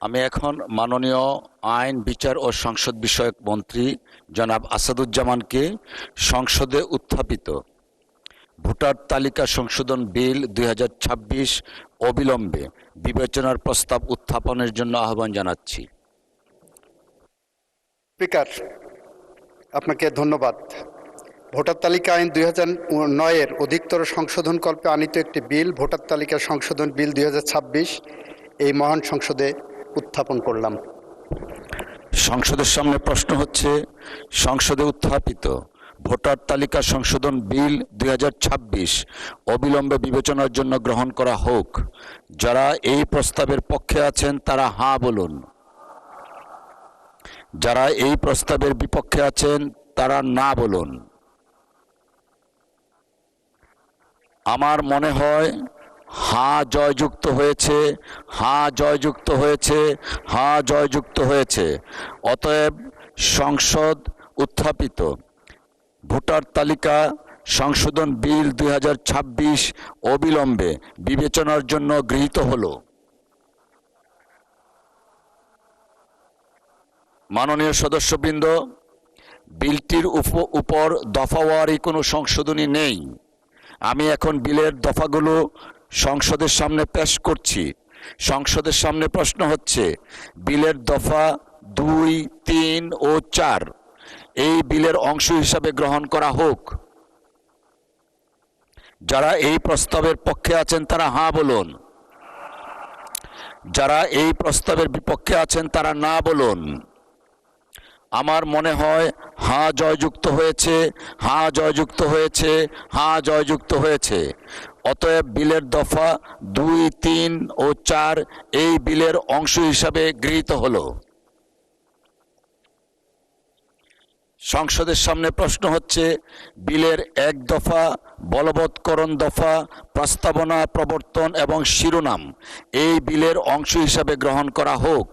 আমি এখন মাননীয় আইন, বিচার ও সংসদ বিষয়ক মন্ত্রী জনাব আসাদুজ্জামানকে সংসদে উত্থাপিত ভোটার তালিকা সংশোধন বিল 2026 অবিলম্বে বিবেচনার প্রস্তাব উত্থাপনের জন্য আহ্বান জানাচ্ছি। স্পিকার, আপনাকে ধন্যবাদ। ভোটার তালিকা আইন 2009 এর অধিকতর সংশোধন কল্পে আনিত একটি বিল ভোটার তালিকা সংশোধন বিল 2026 এই মহান সংসদে উত্থাপন করলাম। সংসদের সামনে প্রশ্ন হচ্ছে, সংসদে উত্থাপিত ভোটার তালিকা সংশোধন বিল 2026 অবিলম্বে বিবেচনার জন্য গ্রহণ করা হোক। যারা এই প্রস্তাবের পক্ষে আছেন তারা হাঁ বলুন। যারা এই প্রস্তাবের বিপক্ষে আছেন তারা না বলুন। আমার মনে হয় হাঁ জয়যুক্ত হয়েছে, হাঁ জয়যুক্ত হয়েছে, হাঁ জয়যুক্ত হয়েছে। অতএব সংসদ উত্থাপিত ভোটার তালিকা সংশোধন বিল 2026 অবিলম্বে বিবেচনার জন্য গৃহীত হলো। মাননীয় সদস্যবৃন্দ, বিলটির উপর দফাওয়ারি কোনো সংশোধনী নেই। আমি এখন বিলের দফাগুলো সংসদের সামনে পেশ করছি। সংসদের সামনে প্রশ্ন হচ্ছে, বিলের দফা 2, 3 ও 4 এই বিলের অংশ হিসাবে গ্রহণ করা হোক। যারা এই প্রস্তাবের পক্ষে আছেন তারা হাঁ বলুন। যারা এই প্রস্তাবের বিপক্ষে আছেন তারা না বলুন। আমার মনে হয় হাঁ জয়যুক্ত হয়েছে, হাঁ জয়যুক্ত হয়েছে, হাঁ জয়যুক্ত হয়েছে। অতএব বিলের দফা 2, 3 ও 4 এই বিলের অংশ হিসাবে গৃহীত হলো। সংসদের সামনে প্রশ্ন হচ্ছে, বিলের 1 দফা, বলবৎকরণ দফা, প্রস্তাবনা, প্রবর্তন এবং শিরোনাম এই বিলের অংশ হিসাবে গ্রহণ করা হোক।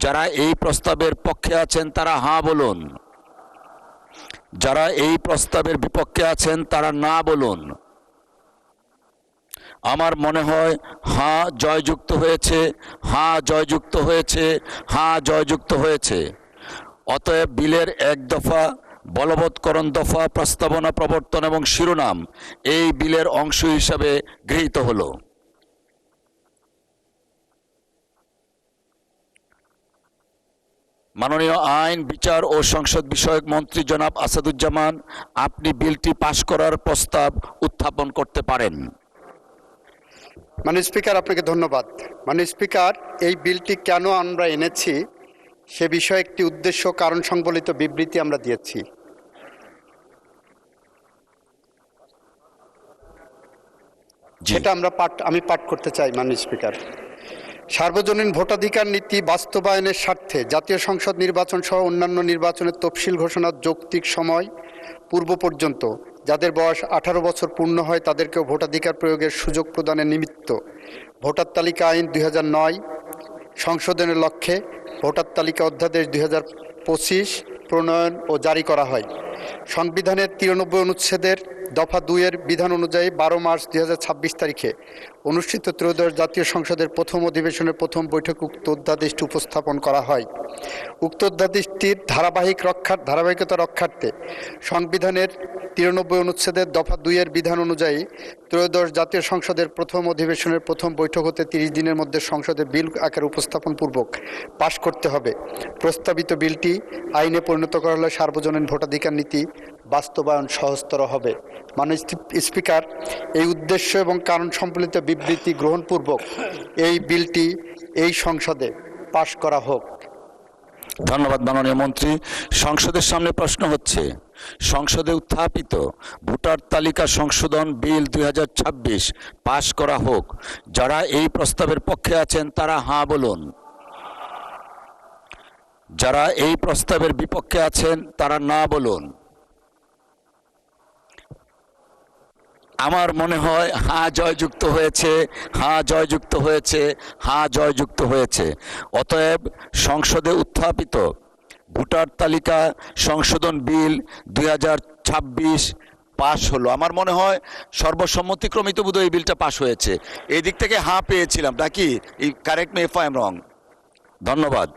যারা এই প্রস্তাবের পক্ষে আছেন তারা হাঁ বলুন। যারা এই প্রস্তাবের বিপক্ষে আছেন তারা না বলুন। আমার মনে হয় হাঁ জয়যুক্ত হয়েছে, হাঁ জয়যুক্ত হয়েছে, হাঁ জয়যুক্ত হয়েছে। অতএব বিলের 1 দফা, বলবৎকরণ দফা, প্রস্তাবনা, প্রবর্তন এবং শিরোনাম এই বিলের অংশ হিসাবে গৃহীত হলো। মাননীয় আইন, বিচার ও সংসদ বিষয়ক মন্ত্রী জনাব আসাদুজ্জামান, আপনি বিলটি পাশ করার প্রস্তাব উত্থাপন করতে পারেন। মাননীয় স্পিকার, আপনাকে ধন্যবাদ। মাননীয় স্পিকার, এই বিলটি কেন আমরা এনেছি সে বিষয়ে একটি উদ্দেশ্য কারণ সংবলিত বিবৃতি আমরা দিয়েছি। সেটা আমি পাঠ করতে চাই। মাননীয় স্পিকার, সার্বজনীন ভোটাধিকার নীতি বাস্তবায়নের স্বার্থে জাতীয় সংসদ নির্বাচন সহ অন্যান্য নির্বাচনের তফসিল ঘোষণার যৌক্তিক সময় পূর্ব পর্যন্ত যাদের বয়স 18 বছর পূর্ণ হয় তাদেরকেও ভোটাধিকার প্রয়োগের সুযোগ প্রদানের নিমিত্ত ভোটার তালিকা আইন 2009 সংশোধনের লক্ষ্যে ভোটার তালিকা অধ্যাদেশ 2025 প্রণয়ন ও জারি করা হয়। সংবিধানের 93 অনুচ্ছেদের দফা 2 এর বিধান অনুযায়ী 12 মার্চ 2026 তারিখে অনুষ্ঠিত ত্রয়োদশ জাতীয় সংসদের প্রথম অধিবেশনের প্রথম বৈঠকে উক্ত অধ্যাদেশটি উপস্থাপন করা হয়। উক্ত অধ্যাদেশটির ধারাবাহিকতা রক্ষার্থে সংবিধানের 93 অনুচ্ছেদের দফা 2 এর বিধান অনুযায়ী ত্রয়োদশ জাতীয় সংসদের প্রথম অধিবেশনের প্রথম বৈঠক হতে 30 দিনের মধ্যে সংসদে বিল আকারে উপস্থাপন পূর্বক পাশ করতে হবে। প্রস্তাবিত বিলটি আইনে পরিণত করা হলে সার্বজনীন ভোটাধিকার নীতি বাস্তবায়ন সহজতর হবে। মাননীয় স্পিকার, এই উদ্দেশ্য এবং কারণ সম্বলিত বিবৃতি গ্রহণপূর্বক এই বিলটি এই সংসদে পাশ করা হোক। ধন্যবাদ মাননীয় মন্ত্রী। সংসদের সামনে প্রশ্ন হচ্ছে, সংসদে উত্থাপিত ভোটার তালিকা সংশোধন বিল 2026 পাশ করা হোক। যারা এই প্রস্তাবের পক্ষে আছেন তারা হাঁ বলুন। যারা এই প্রস্তাবের বিপক্ষে আছেন তারা না বলুন। আমার মনে হয় হাঁ জয়যুক্ত হয়েছে, হাঁ জয়যুক্ত হয়েছে, হাঁ জয়যুক্ত হয়েছে। অতএব সংসদে উত্থাপিত ভোটার তালিকা সংশোধন বিল 2026 পাশ হলো। আমার মনে হয় সর্বসম্মতিক্রমিত বোধহয় এই বিলটা পাশ হয়েছে। এই দিক থেকে হাঁ পেয়েছিলাম নাকি? Correct me if I am রং। ধন্যবাদ।